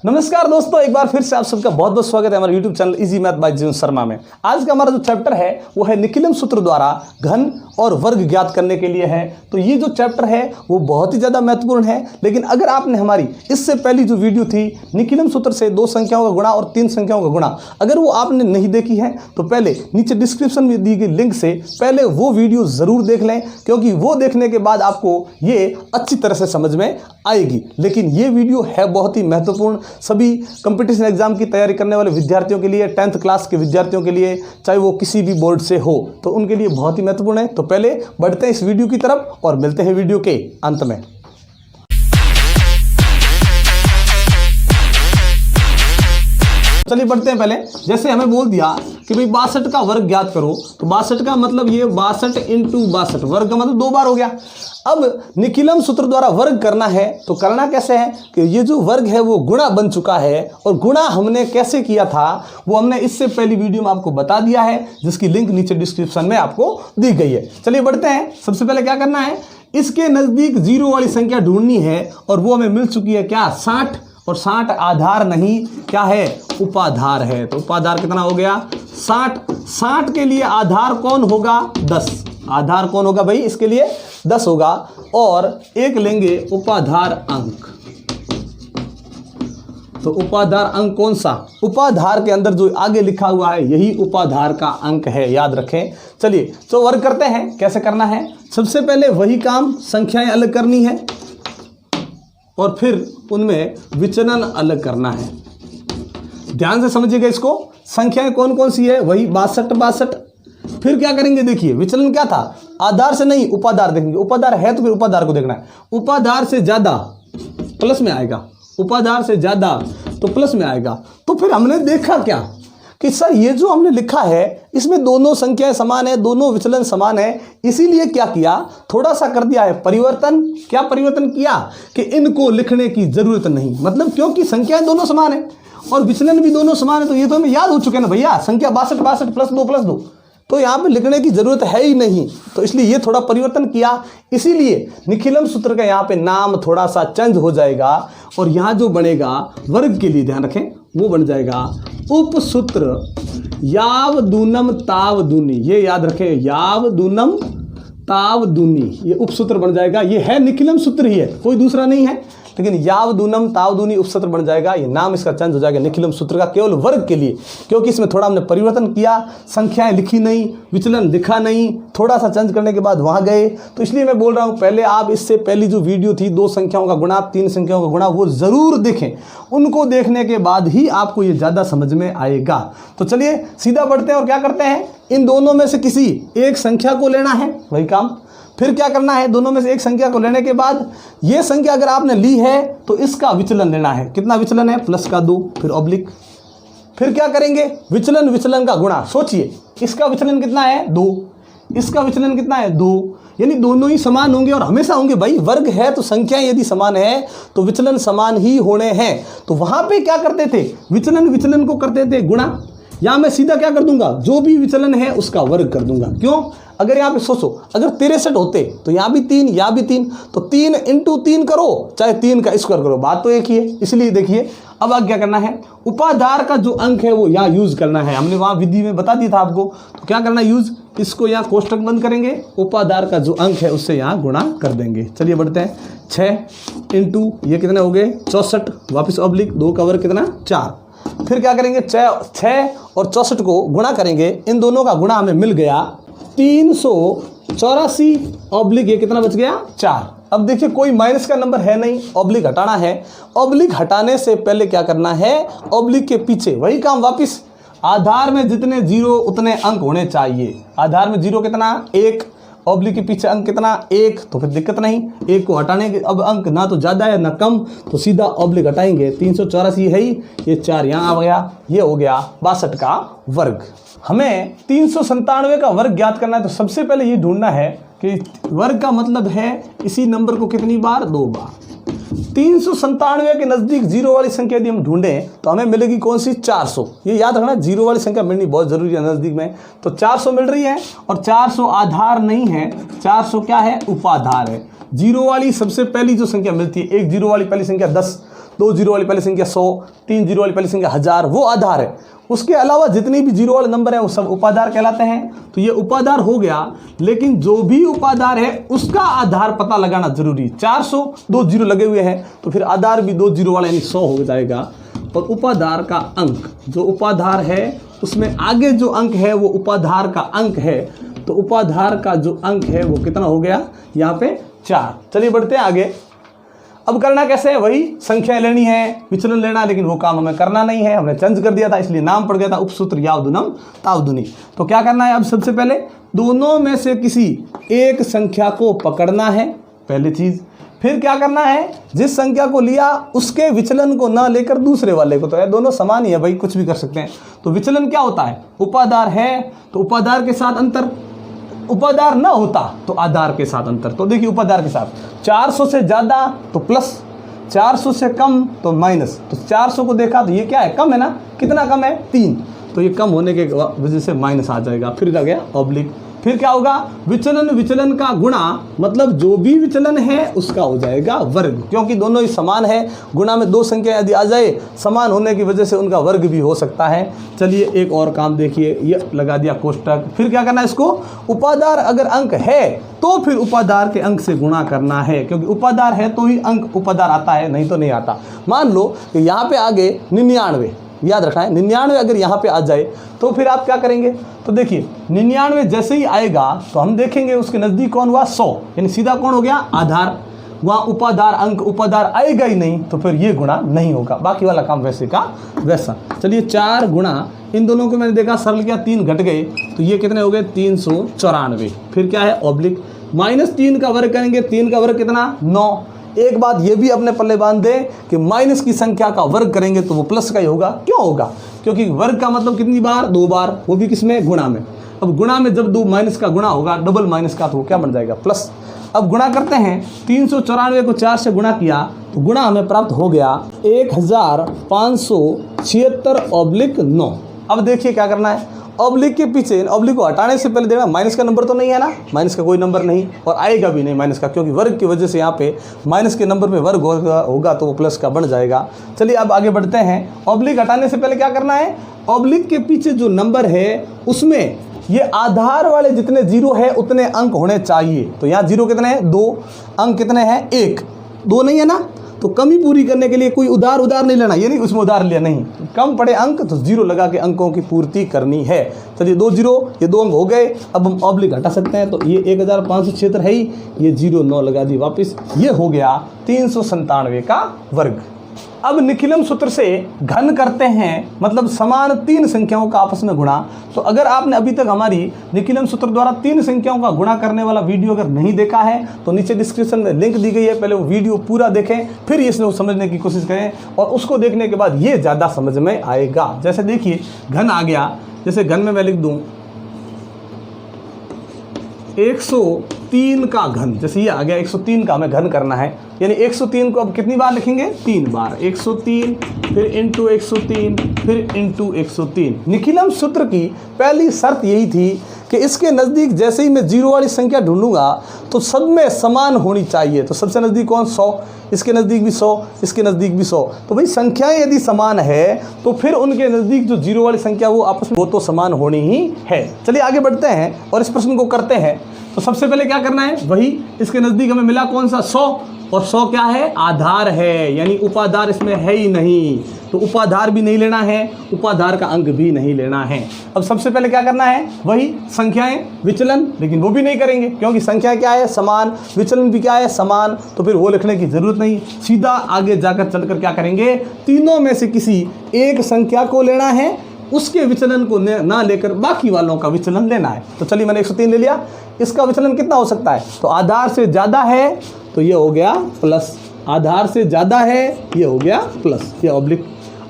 नमस्कार दोस्तों, एक बार फिर से आप सबका बहुत बहुत स्वागत है हमारे YouTube channel easy math bye जीवन शर्मा में। आज का हमारा जो चैप्टर है वो है निकिलम सूत्र द्वारा घन और वर्ग ज्ञात करने के लिए है। तो ये जो चैप्टर है वो बहुत ही ज़्यादा महत्वपूर्ण है। लेकिन अगर आपने हमारी इससे पहली जो वीडियो थी निकिलम सूत्र से 2 संख्याओं का गुणा और 3 संख्याओं का गुणा, अगर वो आपने नहीं देखी है तो पहले नीचे डिस्क्रिप्शन में दी गई लिंक से पहले वो वीडियो ज़रूर देख लें, क्योंकि वो देखने के बाद आपको ये अच्छी तरह से समझ में आएगी। लेकिन ये वीडियो है बहुत ही महत्वपूर्ण सभी कंपटीशन एग्जाम की तैयारी करने वाले विद्यार्थियों के लिए, 10th क्लास के विद्यार्थियों के लिए, चाहे वो किसी भी बोर्ड से हो, तो उनके लिए बहुत ही महत्वपूर्ण है। तो पहले बढ़ते हैं इस वीडियो की तरफ और मिलते हैं वीडियो के अंत में। चलिए बढ़ते हैं। पहले जैसे हमें बोल दिया कि भाई 62 का वर्ग ज्ञात करो, तो 62 का मतलब ये 62 इंटू 62, वर्ग का मतलब 2 बार हो गया। अब निकिलम सूत्र द्वारा वर्ग करना है, तो करना कैसे है कि ये जो वर्ग है वो गुणा बन चुका है, और गुणा हमने कैसे किया था वो हमने इससे पहली वीडियो में आपको बता दिया है, जिसकी लिंक नीचे डिस्क्रिप्शन में आपको दी गई है। चलिए बढ़ते हैं। सबसे पहले क्या करना है, इसके नज़दीक 0 वाली संख्या ढूंढनी है, और वो हमें मिल चुकी है क्या, 60। और 60 आधार नहीं, क्या है, उपाधार है। तो उपाधार कितना हो गया, 60। 60 के लिए आधार कौन होगा, 10। आधार कौन होगा भाई, इसके लिए 10 होगा, और एक लेंगे उपाधार अंक। तो उपाधार अंक कौन सा, उपाधार के अंदर जो आगे लिखा हुआ है यही उपाधार का अंक है, याद रखें। चलिए तो वर्ग करते हैं। कैसे करना है, सबसे पहले वही काम, संख्याएं अलग करनी है और फिर उनमें विचलन अलग करना है। ध्यान से समझिएगा इसको। संख्याएं कौन कौन सी है, वही 62। फिर क्या करेंगे, देखिए विचलन क्या था, आधार से नहीं उपाधार देखेंगे। उपाधार है तो फिर उपाधार को देखना है। उपाधार से ज्यादा प्लस में आएगा, उपाधार से ज्यादा तो प्लस में आएगा। तो फिर हमने देखा क्या कि सर ये जो हमने लिखा है इसमें दोनों संख्याएं समान है, दोनों विचलन समान है, इसीलिए क्या किया, थोड़ा सा कर दिया है परिवर्तन। क्या परिवर्तन किया कि इनको लिखने की जरूरत नहीं, मतलब क्योंकि संख्याएं दोनों समान है और विचलन भी दोनों समान है, तो ये तो हमें याद हो चुके हैं ना भैया, संख्या 62 प्लस 2, तो यहाँ पे लिखने की जरूरत है ही नहीं। तो इसलिए ये थोड़ा परिवर्तन किया, इसीलिए निकिलम सूत्र का यहाँ पे नाम थोड़ा सा चेंज हो जाएगा, और यहाँ जो बनेगा वर्ग के लिए ध्यान रखें वो बन जाएगा उपसूत्र याव दूनम ताव दूनी। ये याद रखें, याव दूनम ताव दूनी, ये उपसूत्र बन जाएगा। ये है निकिलम सूत्र ही है, कोई दूसरा नहीं है, लेकिन याव दूनम ताव दूनी उपसूत्र बन जाएगा। ये नाम इसका चेंज हो जाएगा निकिलम सूत्र का, केवल वर्ग के लिए, क्योंकि इसमें थोड़ा हमने परिवर्तन किया, संख्याएं लिखी नहीं, विचलन लिखा नहीं, थोड़ा सा चेंज करने के बाद वहां गए। तो इसलिए मैं बोल रहा हूं पहले आप इससे पहली जो वीडियो थी 2 संख्याओं का गुणा 3 संख्याओं का गुणा, वो जरूर देखें। उनको देखने के बाद ही आपको ये ज्यादा समझ में आएगा। तो चलिए सीधा बढ़ते हैं और क्या करते हैं, इन दोनों में से किसी एक संख्या को लेना है, वही काम। फिर क्या करना है, दोनों में से एक संख्या को लेने के बाद ये संख्या अगर आपने ली है तो इसका विचलन लेना है। कितना विचलन है, प्लस का 2, फिर ऑब्लिक। फिर क्या करेंगे, विचलन का गुणा। सोचिए इसका विचलन कितना है, 2, इसका विचलन कितना है, 2, यानी दोनों ही समान होंगे और हमेशा होंगे भाई। वर्ग है तो संख्याएं यदि समान है तो विचलन समान ही होने हैं। तो वहां पे क्या करते थे, विचलन को करते थे गुणा। या मैं सीधा क्या कर दूंगा, जो भी विचलन है उसका वर्ग कर दूंगा। क्यों, अगर यहाँ पे सोचो, अगर 63 होते तो यहाँ भी 3, यहाँ भी 3, तो 3 इंटू 3 करो, चाहे 3 का स्क्वायर करो, बात तो एक ही है। इसलिए देखिए अब आगे क्या करना है, उपाधार का जो अंक है वो यहाँ यूज करना है। हमने वहाँ विधि में बता दिया था आपको, तो क्या करना है, यूज, इसको यहाँ कोष्टक बंद करेंगे, उपाधार का जो अंक है उससे यहाँ गुणा कर देंगे। चलिए बढ़ते हैं। 6 इंटू ये कितने हो गए, 64, वापिस ऑब्लिक, 2 का वर्ग कितना, 4। फिर क्या करेंगे, 6 और 64 को गुणा करेंगे, इन दोनों का गुणा हमें मिल गया 384 ऑब्लिक, ये कितना बच गया, 4। अब देखिए कोई माइनस का नंबर है नहीं, ऑब्लिक हटाना है। ऑब्लिक हटाने से पहले क्या करना है, ऑब्लिक के पीछे वही काम वापिस, आधार में जितने 0 उतने अंक होने चाहिए। आधार में 0 कितना, 1, ऑब्लिक के पीछे अंक कितना, 1, तो फिर दिक्कत नहीं। 1 को हटाने के अब अंक ना तो ज़्यादा है ना कम, तो सीधा ऑब्लिक हटाएंगे, 384 है ही, ये 4 यहाँ आ गया, ये हो गया 62 का वर्ग। हमें 397 का वर्ग ज्ञात करना है, तो सबसे पहले ये ढूंढना है कि वर्ग का मतलब है इसी नंबर को कितनी बार, 2 बार। 397 के नज़दीक 0 वाली संख्या यदि हम ढूंढें तो हमें मिलेगी कौन सी, 400। ये याद रखना, 0 वाली संख्या मिलनी बहुत ज़रूरी है नज़दीक में। तो 400 मिल रही है, और 400 आधार नहीं है, 400 क्या है, उपाधार है। 0 वाली सबसे पहली जो संख्या मिलती है, एक 0 वाली पहली संख्या 10, 2 जीरो वाली पहली संख्या 100, 3 जीरो वाली पहली संख्या 1000, वो आधार है। उसके अलावा जितनी भी जीरो वाले नंबर है वो सब उपाधार कहलाते हैं। तो ये उपाधार हो गया, लेकिन जो भी उपाधार है उसका आधार पता लगाना जरूरी। 400 2 जीरो लगे हुए हैं तो फिर आधार भी 2 जीरो वाला यानी 100 हो जाएगा। और उपाधार का अंक, जो उपाधार है उसमें आगे जो अंक है वो उपाधार का अंक है। तो उपाधार का जो अंक है वो कितना हो गया यहाँ पे 4। चलिए बढ़ते हैं आगे। अब करना कैसे है, वही संख्या लेनी है, विचलन लेना है, लेकिन वो काम हमें करना नहीं है, हमने चेंज कर दिया था इसलिए नाम पड़ गया था उपसूत्र यावदुनम तावदुनी। तो क्या करना है, अब सबसे पहले दोनों में से किसी एक संख्या को पकड़ना है, पहली चीज। फिर क्या करना है, जिस संख्या को लिया उसके विचलन को ना लेकर दूसरे वाले को, तो ये दोनों समान ही है भाई, कुछ भी कर सकते हैं। तो विचलन क्या होता है, उपाधार है तो उपाधार के साथ अंतर, उपाधार ना होता तो आधार के साथ अंतर। तो देखिए उपाधार के साथ 400 से ज़्यादा तो प्लस, 400 से कम तो माइनस। तो 400 को देखा तो ये क्या है, कम है ना, कितना कम है 3, तो ये कम होने के वजह से माइनस आ जाएगा। फिर आ गया ऑब्लिक। फिर क्या होगा, विचलन, विचलन का गुणा, मतलब जो भी विचलन है उसका हो जाएगा वर्ग, क्योंकि दोनों ही समान है। गुणा में 2 संख्या यदि आ जाए समान होने की वजह से उनका वर्ग भी हो सकता है। चलिए एक और काम देखिए, ये लगा दिया कोष्टक। फिर क्या करना है, इसको उपाधार अगर अंक है तो फिर उपाधार के अंक से गुणा करना है, क्योंकि उपाधार है तो ही अंक उपाधार आता है, नहीं तो नहीं आता। मान लो कि यहाँ पे आगे 99, याद रखना है 99 अगर यहाँ पे आ जाए तो फिर आप क्या करेंगे, तो देखिए 99 जैसे ही आएगा तो हम देखेंगे उसके नज़दीक कौन हुआ 100, यानी सीधा कौन हो गया आधार। वहाँ उपाधार अंक उपाधार आएगा ही नहीं तो फिर ये गुणा नहीं होगा, बाकी वाला काम वैसे का वैसा। चलिए 4 गुणा, इन दोनों को मैंने देखा सरल किया, 3 घट गए तो ये कितने हो गए 394। फिर क्या है ऑब्लिक, -3 का वर्ग करेंगे, 3 का वर्ग कितना 9। एक बात ये भी अपने पल्ले बांध दे कि माइनस की संख्या का वर्ग करेंगे तो वो प्लस का ही होगा। क्यों होगा, क्योंकि वर्ग का मतलब कितनी बार, 2 बार, वो भी किसमें, गुणा में। अब गुणा में जब 2 माइनस का गुणा होगा, डबल माइनस का, तो वो क्या बन जाएगा प्लस। अब गुणा करते हैं, 394 को 4 से गुणा किया तो गुणा हमें प्राप्त हो गया 1576/9। अब देखिए क्या करना है, ऑब्लिक के पीछे, ऑब्लिक को हटाने से पहले देखना माइनस का नंबर तो नहीं है ना, माइनस का कोई नंबर नहीं और आएगा भी नहीं माइनस का, क्योंकि वर्ग की वजह से यहाँ पे माइनस के नंबर में वर्ग होगा तो वो प्लस का बन जाएगा। चलिए अब आगे बढ़ते हैं। ऑब्लिक हटाने से पहले क्या करना है, ऑब्लिक के पीछे जो नंबर है उसमें ये आधार वाले जितने जीरो है उतने अंक होने चाहिए। तो यहाँ जीरो कितने हैं, 2, अंक कितने हैं 1, 2 नहीं है ना, तो कमी पूरी करने के लिए कोई उधार नहीं लेना, ये नहीं उसमें उधार लिया नहीं, कम पड़े अंक तो जीरो लगा के अंकों की पूर्ति करनी है। चलिए 2 जीरो, ये 2 अंक हो गए। अब हम ऑब्लिक हटा सकते हैं, तो ये 1576 है ही, ये 09 लगा दी वापस, ये हो गया 397 का वर्ग। अब निखिलम सूत्र से घन करते हैं, मतलब समान 3 संख्याओं का आपस में गुणा। तो अगर आपने अभी तक हमारी निखिलम सूत्र द्वारा 3 संख्याओं का गुणा करने वाला वीडियो अगर नहीं देखा है तो नीचे डिस्क्रिप्शन में लिंक दी गई है, पहले वो वीडियो पूरा देखें, फिर इसको समझने की कोशिश करें और उसको देखने के बाद ये ज़्यादा समझ में आएगा। जैसे देखिए घन आ गया, जैसे घन में मैं लिख दूँ 103 का घन, जैसे ये आ गया 103 का हमें घन करना है, यानी 103 को अब कितनी बार लिखेंगे, 3 बार, 103 फिर इंटू 103 फिर इंटू 103। निखिलम सूत्र की पहली शर्त यही थी कि इसके नज़दीक जैसे ही मैं जीरो वाली संख्या ढूंढूंगा तो सब में समान होनी चाहिए। तो सबसे नज़दीक कौन, 100, इसके नज़दीक भी 100, इसके नज़दीक भी 100। तो भाई संख्याएं यदि समान है तो फिर उनके नज़दीक जो जीरो वाली संख्या वो आपस में वो तो समान होनी ही है। चलिए आगे बढ़ते हैं और इस प्रश्न को करते हैं। तो सबसे पहले क्या करना है, वही इसके नज़दीक हमें मिला कौन सा 100, और 100 क्या है, आधार है, यानी उपाधार इसमें है ही नहीं, तो उपाधार भी नहीं लेना है, उपाधार का अंक भी नहीं लेना है। अब सबसे पहले क्या करना है, वही संख्याएं विचलन, लेकिन वो भी नहीं करेंगे क्योंकि संख्या क्या है समान, विचलन भी क्या है समान, तो फिर वो लिखने की जरूरत नहीं। सीधा आगे जाकर चलकर क्या करेंगे, तीनों में से किसी एक संख्या को लेना है, उसके विचलन को ना लेकर बाकी वालों का विचलन लेना है। तो चलिए मैंने 103 ले लिया, इसका विचलन कितना हो सकता है, तो आधार से ज़्यादा है तो ये हो गया प्लस, आधार से ज़्यादा है ये हो गया प्लस, ये ऑब्लिक।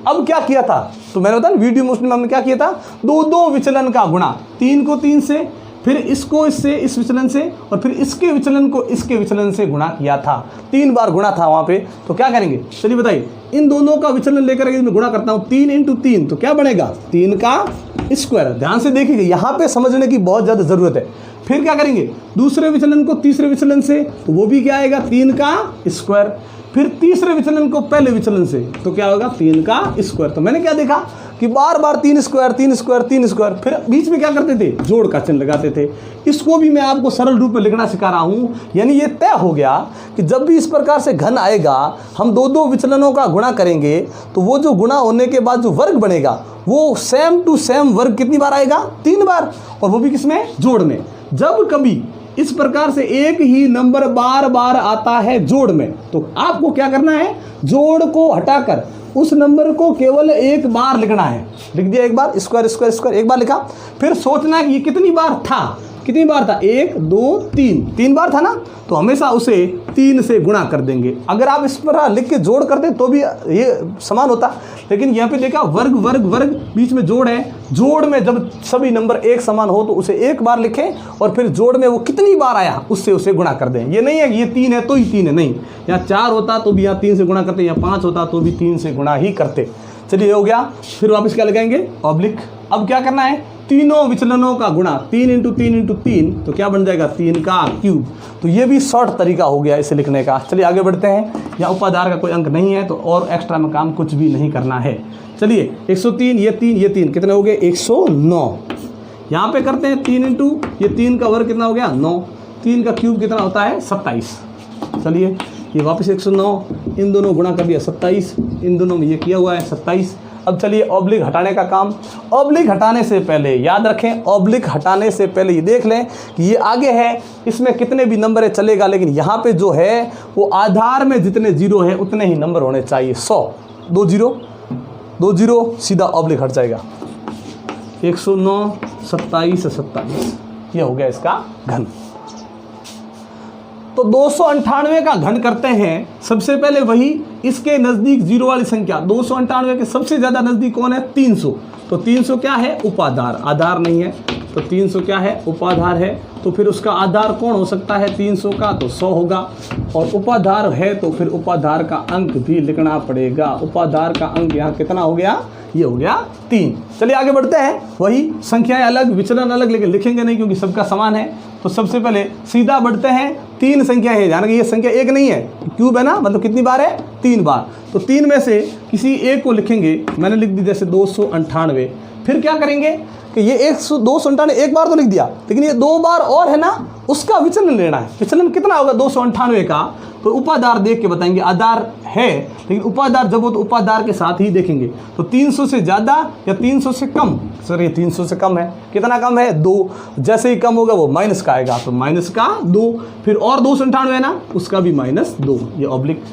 अब क्या किया था, तो मैंने बताया वीडियो मोशन में हमने क्या किया था, 2 विचलन का गुणा, 3 को 3 से, फिर इसको इससे, इस विचलन से, और फिर इसके विचलन को इसके विचलन से गुणा किया था, 3 बार गुणा था वहाँ पे। तो क्या करेंगे, चलिए बताइए, इन दोनों का विचलन लेकर अगर मैं गुणा करता हूँ 3 इंटू 3 तो क्या बनेगा, 3 का स्क्वायर। ध्यान से देखिए यहाँ पे समझने की बहुत ज़्यादा ज़रूरत है। फिर क्या करेंगे, दूसरे विचलन को तीसरे विचलन से, तो वो भी क्या आएगा, 3 का स्क्वायर। फिर तीसरे विचलन को पहले विचलन से, तो क्या होगा 3 का स्क्वायर। तो मैंने क्या देखा कि बार बार 3 स्क्वायर 3 स्क्वायर 3 स्क्वायर, फिर बीच में क्या करते थे, जोड़ का चिन्ह लगाते थे। इसको भी मैं आपको सरल रूप में लिखना सिखा रहा हूँ। यानी ये तय हो गया कि जब भी इस प्रकार से घन आएगा, हम दो दो विचलनों का गुणा करेंगे, तो वो जो गुणा होने के बाद जो वर्ग बनेगा वो सेम टू सेम वर्ग कितनी बार आएगा, 3 बार, और वो भी किसमें, जोड़ में। जब कभी इस प्रकार से एक ही नंबर बार बार आता है जोड़ में, तो आपको क्या करना है, जोड़ को हटाकर उस नंबर को केवल एक बार लिखना है। लिख दिया एक बार, स्क्वायर स्क्वायर स्क्वायर एक बार लिखा। फिर सोचना है कि ये कितनी बार था, कितनी बार था, 1 2 3 बार था ना, तो हमेशा उसे 3 से गुणा कर देंगे। अगर आप इस पर लिख के जोड़ करते तो भी ये समान होता, लेकिन यहाँ पे देखा वर्ग वर्ग वर्ग, बीच में जोड़ है। जोड़ में जब सभी नंबर एक समान हो तो उसे एक बार लिखें, और फिर जोड़ में वो कितनी बार आया उससे उसे गुणा कर दें। ये नहीं है कि ये 3 है तो ही 3 है, नहीं, यहाँ 4 होता तो भी यहाँ 3 से गुणा करते, यहाँ 5 होता तो भी 3 से गुणा ही करते। चलिए हो गया। फिर वापस क्या लगाएंगे, ऑब्लिक। अब क्या करना है, तीनों विचलनों का गुणा, 3 × 3 × 3, तो क्या बन जाएगा, 3 का क्यूब। तो ये भी शॉर्ट तरीका हो गया इसे लिखने का। चलिए आगे बढ़ते हैं। यहाँ उपाधार का कोई अंक नहीं है तो और एक्स्ट्रा में काम कुछ भी नहीं करना है। चलिए 103, ये 3 कितने हो गए, 109। यहाँ पे करते हैं 3 × ये 3 का वर्ग कितना हो गया, 9, 3 का क्यूब कितना होता है, 27। चलिए ये वापस 109, इन दोनों गुणा कर दिया 27, इन दोनों में ये किया हुआ है 27। अब चलिए ऑब्लिक हटाने का काम। ऑब्लिक हटाने से पहले याद रखें, ऑब्लिक हटाने से पहले ये देख लें कि ये आगे है, इसमें कितने भी नंबर है चलेगा, लेकिन यहाँ पे जो है वो आधार में जितने जीरो है उतने ही नंबर होने चाहिए। 100 2 0 सीधा ऑब्लिक हट जाएगा। 109 27 27, ये हो गया इसका घन। तो 298 का घन करते हैं। सबसे पहले वही इसके नज़दीक जीरो वाली संख्या, 298 के सबसे ज़्यादा नज़दीक कौन है, 300। तो 300 क्या है, उपाधार, आधार नहीं है, तो 300 क्या है, उपाधार है। तो फिर उसका आधार कौन हो सकता है 300 का, तो 100 होगा। और उपाधार है तो फिर उपाधार का अंक भी लिखना पड़ेगा। उपाधार का अंक यहाँ कितना हो गया, ये हो गया 3। चलिए आगे बढ़ते हैं। वही संख्याएं अलग, विचलन अलग, लेकिन लिखेंगे नहीं क्योंकि सबका समान है। तो सबसे पहले सीधा बढ़ते हैं। 3 संख्या है, ध्यान रखिए ये संख्या एक नहीं है, क्यूब है ना, मतलब कितनी बार है, 3 बार। तो 3 में से किसी एक को लिखेंगे। मैंने लिख दी जैसे 298। फिर क्या करेंगे कि ये 298 एक बार तो लिख दिया, लेकिन ये 2 बार और है ना, उसका विचलन लेना है। विचलन कितना होगा 298 का, तो उपाधार देख के बताएंगे। आधार है लेकिन उपाधार जब हो तो उपाधार के साथ ही देखेंगे। तो 300 से ज़्यादा या 300 से कम, सर ये 300 से कम है, कितना कम है, 2। जैसे ही कम होगा वो माइनस का आएगा, तो माइनस का 2। फिर और 298 है ना, उसका भी -2, ये ऑब्लिक।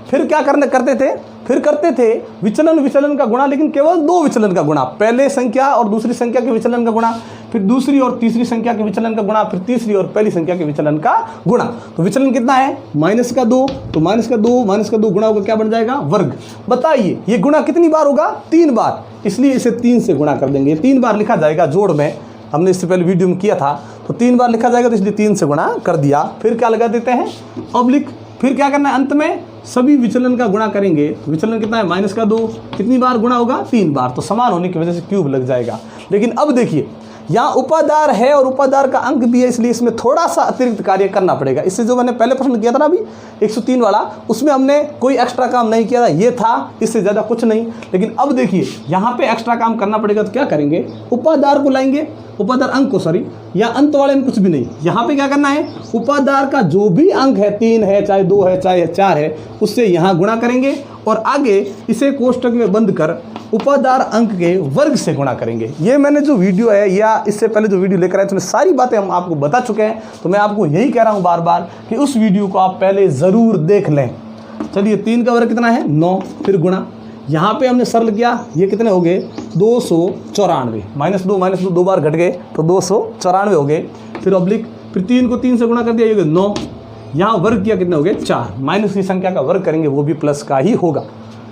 फिर क्या करते थे, फिर करते थे विचलन का गुणा, लेकिन केवल 2 विचलन का गुणा, पहले संख्या और दूसरी संख्या के विचलन का गुणा, फिर दूसरी और तीसरी संख्या के विचलन का गुणा, फिर तीसरी और पहली संख्या के विचलन का गुणा। तो विचलन कितना है, -2, तो -2 गुणा होगा, क्या बन जाएगा, वर्ग। बताइए ये गुणा कितनी बार होगा, 3 बार, इसलिए इसे 3 से गुणा कर देंगे। 3 बार लिखा जाएगा जोड़ में, हमने इससे पहले वीडियो में किया था, तो 3 बार लिखा जाएगा, तो इसलिए 3 से गुणा कर दिया। फिर क्या लगा देते हैं, ऑब्लिक। फिर क्या करना है, अंत में सभी विचलन का गुणा करेंगे। विचलन कितना है, -2, कितनी बार गुणा होगा, 3 बार, तो समान होने की वजह से क्यूब लग जाएगा। लेकिन अब देखिए यहाँ उपाधार है और उपाधार का अंक भी है, इसलिए इसमें थोड़ा सा अतिरिक्त कार्य करना पड़ेगा। इससे जो मैंने पहले प्रश्न किया था ना अभी 103 वाला, उसमें हमने कोई एक्स्ट्रा काम नहीं किया था, ये था, इससे ज़्यादा कुछ नहीं। लेकिन अब देखिए यहाँ पे एक्स्ट्रा काम करना पड़ेगा, तो क्या करेंगे, उपाधार को लाएंगे, उपाधार अंक को, सॉरी, या अंत वाले में कुछ भी नहीं। यहाँ पे क्या करना है, उपाधार का जो भी अंक है, 3 है चाहे 2 है चाहे 4 है, उससे यहाँ गुणा करेंगे और आगे इसे कोष्टक में बंद कर उपाधार अंक के वर्ग से गुणा करेंगे। ये मैंने जो वीडियो है या इससे पहले जो वीडियो लेकर आए उसमें सारी बातें हम आपको बता चुके हैं। तो मैं आपको यही कह रहा हूँ बार बार कि उस वीडियो को आप पहले ज़रूर देख लें। चलिए 3 का वर्ग कितना है, 9, फिर गुणा। यहाँ पे हमने सरल किया, ये कितने हो गए, 294, -2 2 बार घट गए तो 294 हो गए। फिर ऑब्लिक, फिर 3 को 3 से गुणा कर दिया, ये 9। यहाँ वर्ग किया, कितने हो गए, 4। माइनस की संख्या का वर्ग करेंगे, वो भी प्लस का ही होगा।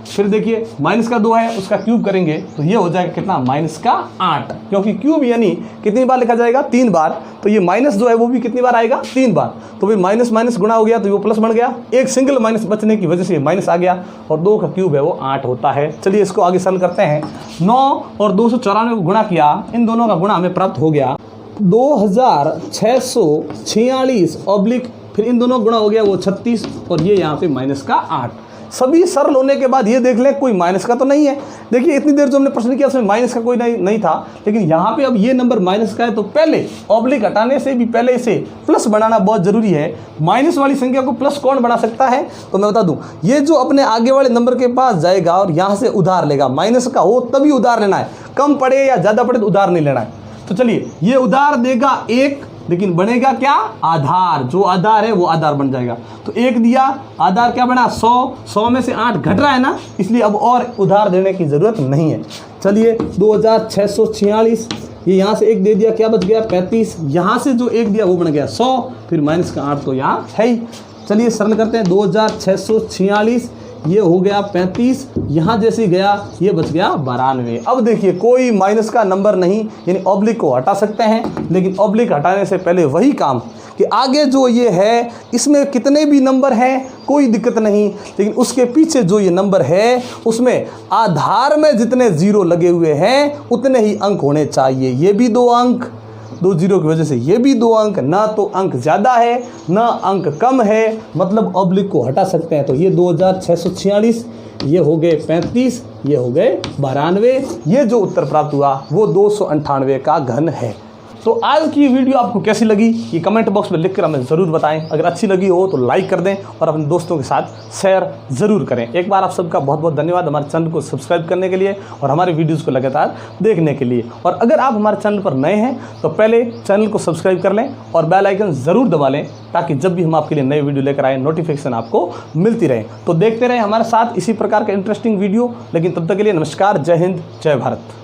फिर देखिए -2 है, उसका क्यूब करेंगे तो ये हो जाएगा कितना, -8, क्योंकि क्यूब यानी कितनी बार लिखा जाएगा, 3 बार। तो ये माइनस जो है वो भी कितनी बार आएगा, 3 बार। तो फिर माइनस गुणा हो गया तो वो प्लस बन गया, एक सिंगल माइनस बचने की वजह से माइनस आ गया, और 2 का क्यूब है वो 8 होता है। चलिए इसको आगे सरल करते हैं। 9 और 294 को गुणा किया, इन दोनों का गुणा हमें प्राप्त हो गया 2646 ऑब्लिक फिर इन दोनों गुणा हो गया वो 36 और ये यहाँ पे माइनस का 8। सभी सरल होने के बाद ये देख लें कोई माइनस का तो नहीं है। देखिए इतनी देर जो हमने प्रश्न किया उसमें माइनस का कोई नहीं था, लेकिन यहाँ पे अब ये नंबर माइनस का है तो पहले ऑब्लिक हटाने से भी पहले इसे प्लस बनाना बहुत जरूरी है। माइनस वाली संख्या को प्लस कौन बना सकता है, तो मैं बता दूं, ये जो अपने आगे वाले नंबर के पास जाएगा और यहाँ से उधार लेगा, माइनस का हो तभी उधार लेना है, कम पड़े या ज़्यादा पड़े तो उधार नहीं लेना है। तो चलिए ये उधार देगा 1, लेकिन बनेगा क्या, आधार। जो आधार है वो आधार बन जाएगा। तो 1 दिया, आधार क्या बना 100 में से 8 घट रहा है ना, इसलिए अब और उधार देने की ज़रूरत नहीं है। चलिए 2646, ये यहाँ से 1 दे दिया, क्या बच गया 35, यहाँ से जो 1 दिया वो बन गया 100, फिर माइनस का 8 तो यहाँ है ही। चलिए सरल करते हैं, 2646 ये हो गया 35, यहाँ जैसे गया ये बच गया 92। अब देखिए कोई माइनस का नंबर नहीं, यानी ऑब्लिक को हटा सकते हैं, लेकिन ऑब्लिक हटाने से पहले वही काम कि आगे जो ये है इसमें कितने भी नंबर हैं कोई दिक्कत नहीं, लेकिन उसके पीछे जो ये नंबर है उसमें आधार में जितने जीरो लगे हुए हैं उतने ही अंक होने चाहिए। ये भी 2 अंक, 2 जीरो की वजह से ये भी 2 अंक, ना तो अंक ज़्यादा है ना अंक कम है, मतलब ऑब्लिक को हटा सकते हैं। तो ये 2646, ये हो गए 35, ये हो गए 92, ये जो उत्तर प्राप्त हुआ वो 298 का घन है। तो आज की वीडियो आपको कैसी लगी ये कमेंट बॉक्स में लिखकर हमें ज़रूर बताएं। अगर अच्छी लगी हो तो लाइक कर दें और अपने दोस्तों के साथ शेयर ज़रूर करें। एक बार आप सबका बहुत बहुत धन्यवाद हमारे चैनल को सब्सक्राइब करने के लिए और हमारे वीडियोज़ को लगातार देखने के लिए। और अगर आप हमारे चैनल पर नए हैं तो पहले चैनल को सब्सक्राइब कर लें और बेल आइकन ज़रूर दबा लें, ताकि जब भी हम आपके लिए नए वीडियो लेकर आए नोटिफिकेशन आपको मिलती रहे। तो देखते रहें हमारे साथ इसी प्रकार का इंटरेस्टिंग वीडियो। लेकिन तब तक के लिए नमस्कार, जय हिंद, जय भारत।